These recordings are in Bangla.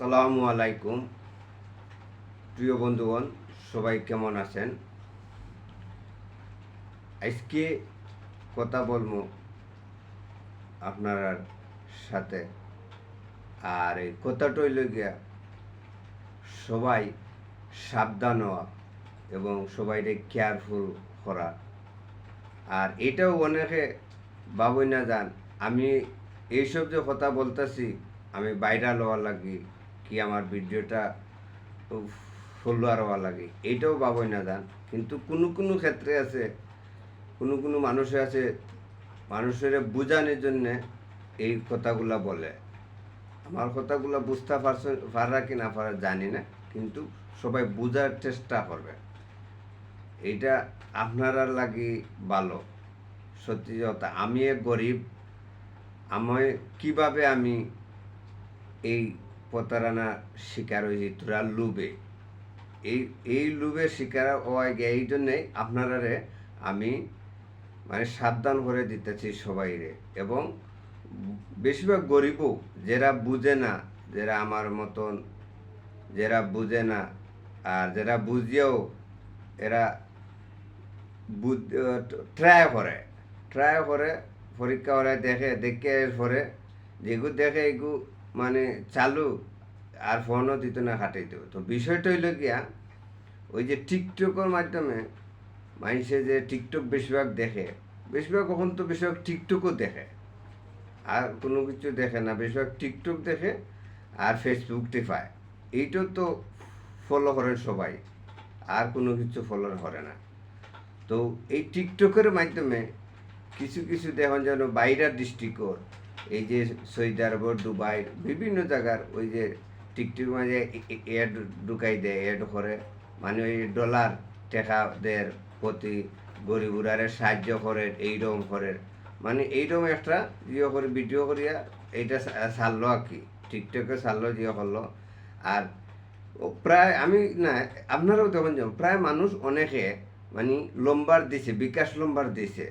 সালামু আলাইকুম প্রিয় বন্ধুগণ, সবাই কেমন আছেন? আজকে কথা বলবো আপনার সাথে। আর এই কথাটা হইল গিয়া সবাই সাবধান হওয়া এবং সবাইকে কেয়ারফুল করা। আর এটাও অনেকে ভাবই না যান আমি এইসব যে কথা বলতেছি আমি ভাইরাল হওয়ার লাগি কি আমার ভিডিওটা ফলোয়ার হওয়া লাগে, এইটাও ভাবই না যান। কিন্তু কোনো কোনো ক্ষেত্রে আছে, কোনো কোনো মানুষে আছে মানুষের বোঝানোর জন্যে এই কথাগুলা বলে। আমার কথাগুলো বুঝতে পারা কি না পারা জানি না, কিন্তু সবাই বোঝার চেষ্টা করবে। এইটা আপনারা লাগি ভালো। সত্যি কথা, আমি এক গরিব, আমি কিভাবে আমি এই প্রতারণা শিকার হয়েছি তোরা লুবে। এই এই লোভের শিকার হওয়া গিয়ে এই জন্যেই আপনারারে আমি মানে সাবধান করে দিতেছি সবাইরে। এবং বেশিরভাগ গরিবও যারা বুঝে না, যারা আমার মতন যারা বুঝে না, আর যারা বুঝিয়েও এরা ট্রাই করে পরীক্ষা করে দেখে পরে যেগু দেখে এগু মানে চালু আর ফোনও দিত না, খাটাইতে। তো বিষয়টা হইল গিয়া ওই যে টিকটকের মাধ্যমে মানুষে যে টিকটক বেশিরভাগ দেখে, বেশিরভাগ কখন তো বেশিরভাগ টিকটকও দেখে, আর কোনো কিছু দেখে না, বেশিরভাগ টিকটক দেখে আর ফেসবুক টিপায়। এইটাও তো ফলো করেন সবাই, আর কোনো কিছু ফলো করে না। তো এই টিকটকের মাধ্যমে কিছু কিছু দেখুন যেন বাইরের ডিস্ট্রিক্টর, এই যে সৌদি আরব, দুবাই, বিভিন্ন জায়গার ওই যে টিকটক মাঝে অ্যাড ঢুকাই দেয়, অ্যাড করে, মানে ওই ডলার টেকা দেয় প্রতি গরিবুরারে সাহায্য করে, এইরকম করে, মানে এইরকম একটা ইয়ে করে ভিডিও করিয়া এইটা ছাড়লো আর কি, টিকটকে ছাড়লো, ইয়ে করলো। আর প্রায় আমি না, আপনারাও তখন যাও, প্রায় মানুষ অনেকে মানে লম্বার দিছে, বিকাশ লম্বার দিছে,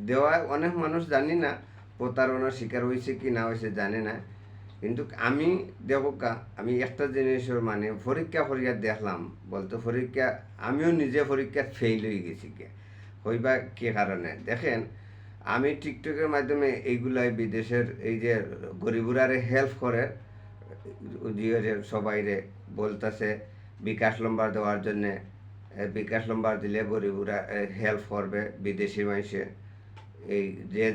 দেওয়ায় অনেক মানুষ জানি না প্রতারণার শিকার হয়েছে কি না হয়েছে জানে না। কিন্তু আমি দেখোকা, আমি একটা জিনিসের মানে পরীক্ষা করিয়া দেখলাম, বলতে পরীক্ষা আমিও নিজে পরীক্ষা ফেল হয়ে গেছি কে হইবা কি কারণে দেখেন। আমি টিকটকের মাধ্যমে এইগুলাই বিদেশের এই যে গরিবুরারে হেল্প করে, সবাইরে বলতেছে বিকাশ নম্বর দেওয়ার জন্যে, বিকাশ নম্বর দিলে গরিবরা হেল্প করবে বিদেশি মানুষে। এই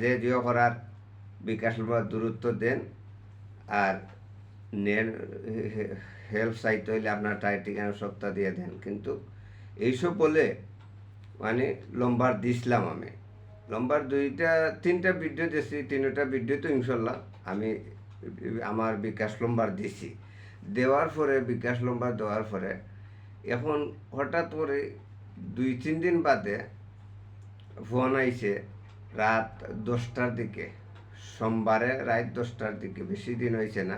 যে জিও করার বিকাশ নম্বর দূরত্ব দেন, আর নেন হেল্প চাইতে হইলে আপনার ঠিকানা সপ্তাহ দিয়ে দেন। কিন্তু এইসব বলে মানে লম্বার দিছিলাম আমি, লম্বার তিনটা ভিডিও দিয়েছি, তিনটা ভিডিও তো ইনশাল্লাহ আমি আমার বিকাশ লম্বার দিছি। দেওয়ার পরে বিকাশ লম্বার দেওয়ার পরে এখন হঠাৎ করে 2-3 দিন বাদে ফোন আইছে রাত 10টার দিকে, সোমবারে রাত 10টার দিকে, বেশি দিন হয়েছে না।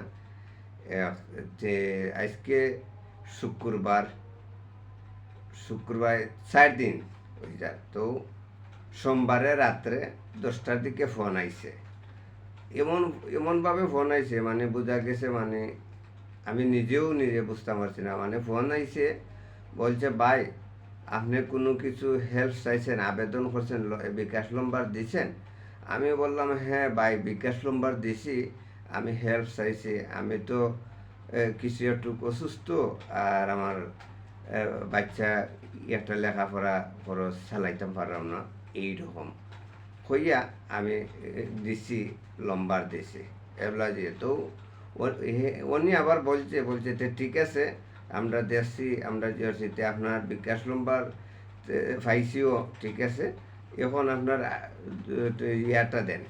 যে আজকে শুক্রবার, 4 দিন হয়ে যায়। তো সোমবারে রাত্রে 10টার দিকে ফোন আইছে। এমনভাবে ফোন আইছে মানে বোঝা গেছে, মানে আমি নিজে বুঝতে পারছি না। মানে ফোন আইছে, বলছে ভাই আপনি কোনো কিছু হেল্প চাইছেন, আবেদন করছেন, বিকাশ নম্বর দিছেন? আমি বললাম হ্যাঁ ভাই, বিকাশ নম্বর দিছি, আমি হেল্প চাইছি, আমি তো কিছু একটু অসুস্থ, আর আমার বাচ্চা একটা লেখাপড়া খরচ চালাইতে পারলাম না, এইরকম হইয়া আমি দিছি, লম্বার দিছি এগুলা দিয়ে। তো উনি আবার বলছে ঠিক আছে, আমরা দেখছি, আমরা দিয়েছি আপনার বিকাশ নম্বর পাইছিও, ঠিক আছে, এখন আপনার ইয়াটা দেন,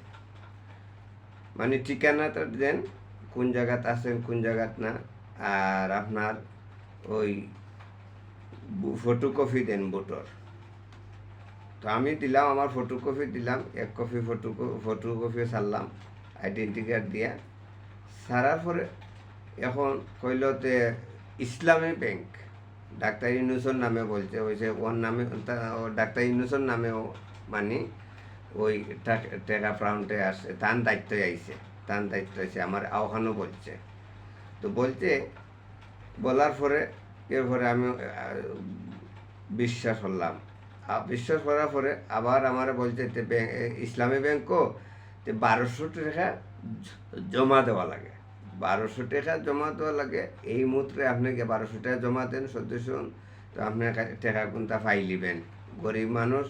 মানে ঠিকানাটা দেন, কোন জায়গাত আছেন কোন জায়গাত না, আর আপনার ওই ফটোকপি দেন ভোটর। তো আমি দিলাম, আমার ফটোকপি দিলাম, 1 কপি ফটোকপি ছাড়লাম আইডেন্টি কার্ড দিয়া। ছাড়ার পরে এখন কইলতে ইসলামী ব্যাংক, ডাক্তার ইউনুসের নামে বলছে, ওইছে ওর নামে, ডাক্তার ইউনুসের নামেও মানে ওই টাকা প্রাউন্ডে আসে, তার দায়িত্বে আইছে, তার দায়িত্ব আছে আমার আহ্বানও বলছে। তো বলছে বলার পরে এরপরে আমি বিশ্বাস করলাম। বিশ্বাস করার পরে আবার আমার বলছে ইসলামী ব্যাংকও 1200 টাকা জমা দেওয়া লাগে। 1200 টাকা জমা দেওয়া লাগে। এই মুহূর্তে আপনাকে 1200 টাকা জমা দেন সদস্য হন, তো আপনার টাকা কোনটা ফাইলিবেন। গরিব মানুষ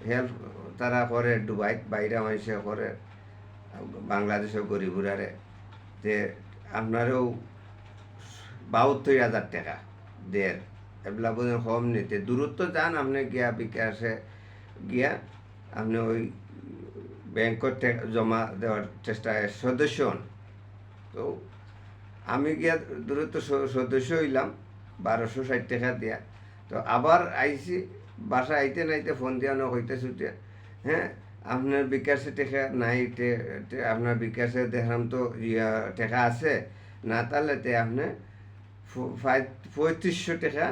হেল্প তারা করে ডুবাই, বাইরে মানুষে করে বাংলাদেশের গরিবুরারে, যে আপনারও 72,000 টাকা দেড় এগুলা বোধ কম নিতে দূরত্ব যান আপনি গিয়া বিকাশে গিয়া আপনি ওই ব্যাংকত জমা দেওয়ার চেষ্টায় সদস্য হন। তো আমি গিয়া দূরত্ব সদস্য হইলাম 1260 টাকা দিয়া। তো আবার আইসি, বাসা আইতে নাইতে ফোন দিয়া হইতে ছুটে, হ্যাঁ আপনার বিকাশে টাকা নাই, আপনার বিকাশে দেখলাম তো টাকা আছে না, তাহলে আপনি 3550 টাকা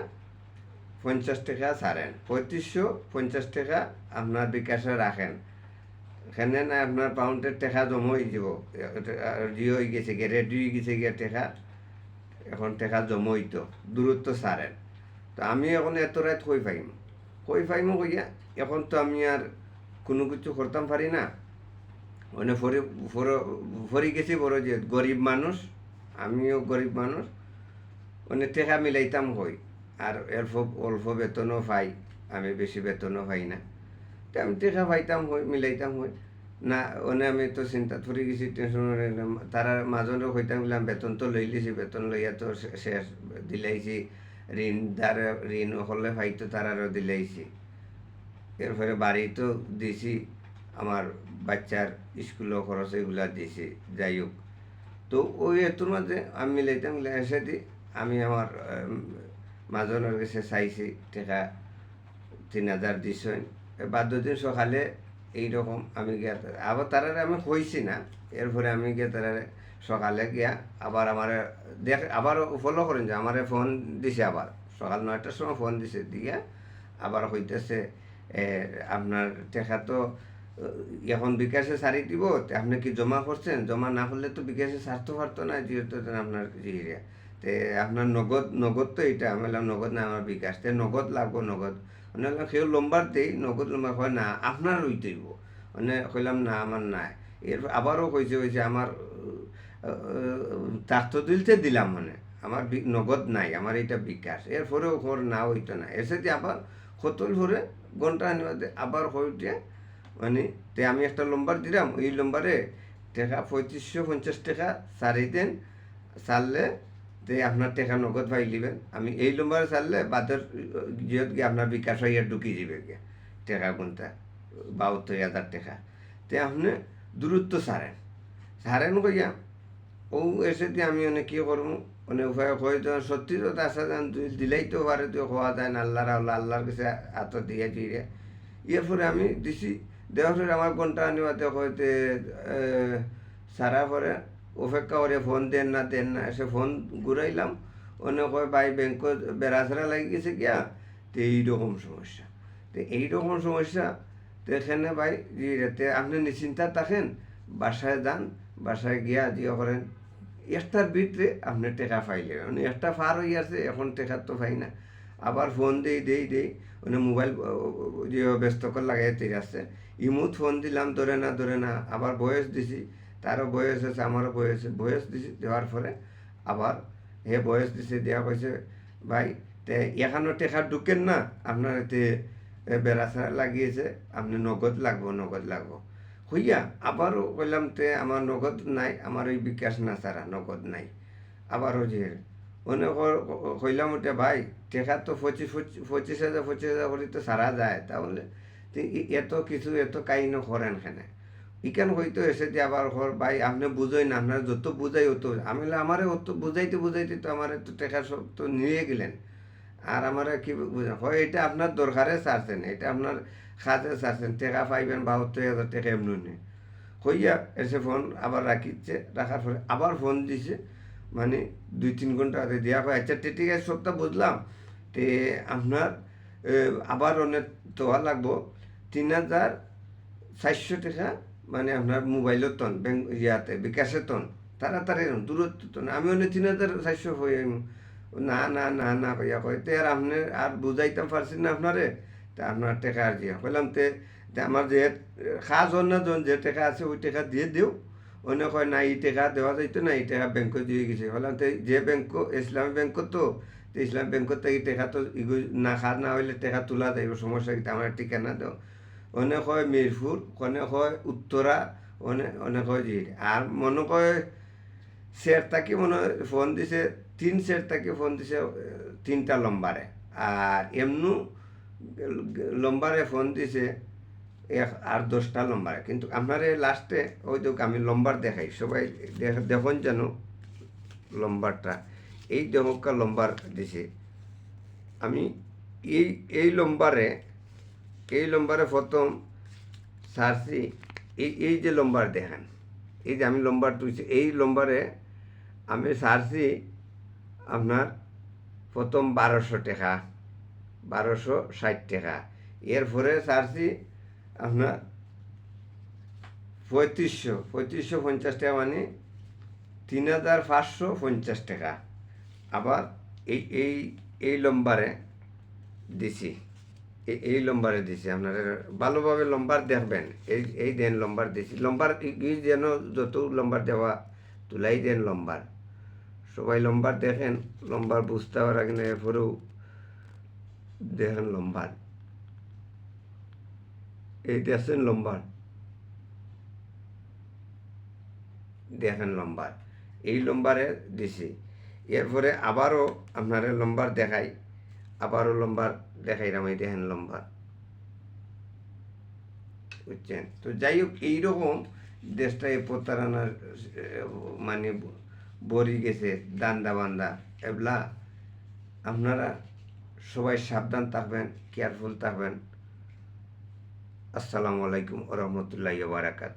50 টাকা ছাড়েন, 3550 টাকা আপনার বিকাশে রাখেন। এখানে না আপনার পাউন্ডের টাকা জমা হয়ে যাব, হয়ে গেছে গিয়ে রেডি হয়ে গেছে গিয়ে টাকা, এখন টাকা জমা হইতো দূরত্ব ছাড়েন। তো আমি এখন এত রাত কই পাইম কইয়া, এখন তো আমি আর কোনো কিছু করতাম পারি না। মানে ফরি গেছি বড়, যে গরিব মানুষ, আমিও গরিব মানুষ, মানে টাকা মিলাইতাম কই, আর অল্প বেতনও পাই, আমি বেশি বেতনও পাই না। তো আমি টাকা পাইতাম হই, মিলাইতাম হই না। মানে আমি তো চিন্তাত পড়ে গেছি, টেনশন, তারা মাজনে হইতাম গেলাম, বেতন তো লই লিছি, বেতন লইয়া তো শেষ দিলাইছি, ঋণ হলে পাইতো তারারও দিলাইছি। এরপরে বাড়ি তো দিছি, আমার বাচ্চার স্কুলের খরচ এগুলা দিছি, যাই হোক। তো ওই এতর মাঝে আমি মিলাইতাম, এসে দি আমি আমার মাজনের কাছে চাইছি টাকা 3,000 দিছেন। বাধ্য দিন সকালে এইরকম আমি গিয়া আবার তারারে আমি কইছি না। এরপরে আমি গিয়া তারারে সকালে গিয়া আবার আমার আবার ফলো করেন যে আমার ফোন দিছে, আবার সকাল 9টার সময় ফোন দিছে, দিয়া আবার হইতেছে আপনার টাকা তো এখন বিকাশে ছাড়ি দিব, আপনি কি জমা করছেন? জমা না করলে তো বিকাশে ছাড়তে পারতো না, যেহেতু আপনার ইয়ে তে আপনার নগদ তো এটা। আমি বললাম নগদ না, আমার বিকাশ, তে নগদ লাগবো, নগদ। মানে কেউ লম্বার দেই, নগদ লম্বার হয় না, আপনার হইতেইব। মানে কইলাম না, আমার নাই। এর আবারও কইছে আমার তার তো দিলাম, মানে আমার নগদ নাই, আমার এটা বিকাশ। এরপরেও খবর না হইতো না, এসে আবার কতল ভরে ঘন্টা আবার হইতে, মানে আমি একটা নম্বর দিলাম, ওই নম্বরে টাকা 3550 টাকা সারি দেন, সারলে আপনার টাকা নগদ পাই লিবেন। আমি এই নম্বরে সারলে বাদের জিয়ত গিয়ে আপনার বিকাশ হইয়া ঢুকি যাবে গিয়ে টাকা কোনটা 72,000 টাকা। আপনি দূরত্ব সারেন কইয়া ও এসে আমি অনেক কী করবো, মানে উপায় হয়তো সত্যি তো আসা যান দিলেই তো পারে, তো হওয়া যায় না, আল্লাহর কাছে হাত দিয়ে দিয়ে এরপরে আমি দিছি। দেওয়ার পরে আমার ঘন্টা আনিবাতে হয়তো সারা পরে অপেক্ষা করে ফোন দেন না, এসে ফোন ঘুরাইলাম, অনেক হয় ভাই ব্যাংক বেড়াছাড়া লাগি গেছে গিয়া। তো এইরকম সমস্যা, তো এইরকম সমস্যা। তো এখানে ভাই যে আপনি নিশ্চিন্তা থাকেন, বাসায় যান, বাসায় গিয়া দিয়ে করেন, একটার ভিতরে আপনি টাকা পাইলে, মানে একটা পার হয়ে আছে, এখন টাকা তো পাই না। আবার ফোন দেই মানে মোবাইল যে ব্যস্ত করে লাগাইতে আছে, ইমুত ফোন দিলাম, ধরে না, আবার বয়স দিছি, তারও বয়স আছে, আমারও বয়স দিছি, দেওয়ার পরে আবার বয়স দিছে, দেওয়া কইছে ভাই এখানো টাকা ঢুকেন না, আপনার এতে বেড়াছাড়া লাগিয়েছে, আপনি নগদ লাগবো হইয়া। আবারও কইলাম আমার নগদ নাই, আমার ওই বিকাশ না ছাড়া নগদ নাই। আবারও যে অনেক কইলাম ওটা ভাই টাকা তো 25,000 করে তো সারা যায়, তাহলে এত কিছু এত কাহিনী করেন এখানে ইকান হইতো এসে যে আবার ভাই আপনি বুঝোই না, আপনার যত বুঝাই হতো, আমি আমারে অত বুঝাইতে তো আমার তো টাকা সব তো নিয়ে গেলেন, আর আমার কি বুঝেন হয়, এটা আপনার দরকারে ছাড়ছেন, এটা আপনার খাতে ছাড়ছেন, টাকা পাইবেন 72,000 টাকা এমনি নেই হইয়া। এসে ফোন আবার রাখার পরে আবার ফোন দিছে, মানে 2-3 ঘন্টা দেওয়া হয়। আচ্ছা ঠিক আছে, সবটা বুঝলাম, আপনার আবার অনেক তোয়া লাগবো 3,400 টাকা, মানে আপনার মোবাইলের তন বিকাশের তন, তাড়াতাড়ি দূরত্ব তন। আমি অনেক 3,400 হয়ে না না না না কইয়া কয় তে আর আপনি আর বুঝাইতাম পারছি না আপনারে তা আপনার টাকা আর দিয়া কইলাম তে আমার যে খাস হন না জন যে টাকা আছে ওই টাকা দিয়ে দিও অন্য কয় না এই টাকা দেওয়া যাইতো না এই টাকা ব্যাংকে দিয়ে গেছে বললাম তো যে ব্যাংক ইসলামী ব্যাংক তো ইসলামী ব্যাংকত থেকে টাকা তো ইগু না খাস না হইলে টাকা তোলা যাইব সমস্যা কিন্তু আমার ঠিকানা দাও অনেক হয় মিরপুর অনেক হয় উত্তরা অনেক হয় জির আর মনে কয় স্যার তাকে মনে হয় ফোন দিছে 3 স্যার তাকে ফোন দিছে 3টা লম্বারে আর এমনু লম্বারে ফোন দিছে 10টা লম্বারে কিন্তু আপনার লাস্টে ওই তো আমি লম্বার দেখাই সবাই দেখুন যেন লম্বারটা এই দমকা লম্বার দিছে আমি এই এই লম্বারে প্রথম সারছি এই যে লম্বার দেখেন এই যে আমি লম্বার তুলছি এই লম্বারে আমি সারছি আপনার প্রথম 1200 টাকা 1260 টাকা এরপরে সারছি আপনার 3550 টাকা মানে 3550 টাকা আবার এই এই এই লম্বারে দিছি এই লম্বারে দিছি আপনারা ভালোভাবে লম্বার দেখবেন এই দেন লম্বার দিছি লম্বার এই যেন যত লম্বার দেওয়া তুলাই দেন লম্বার সবাই লম্বার দেখেন লম্বার বুঝতে পারা কিনা এরপরেও দেখেন লম্বার এই দেখছেন লম্বার দেখেন লম্বার এই লম্বারে দিছি এরপরে আবারও আপনারা লম্বার দেখাই আবারও লম্বার দেখাইলাম এই দেখেন লম্বার বুঝছেন তো যাই হোক এইরকম দেশটা এই প্রতারণার মানে বরি গেছে দান্দা বান্দা এগুলা আপনারা সবাই সাবধান থাকবেন কেয়ারফুল থাকবেন আসসালামু আলাইকুম ওয়া রাহমাতুল্লাহি ওয়া বারাকাতুহু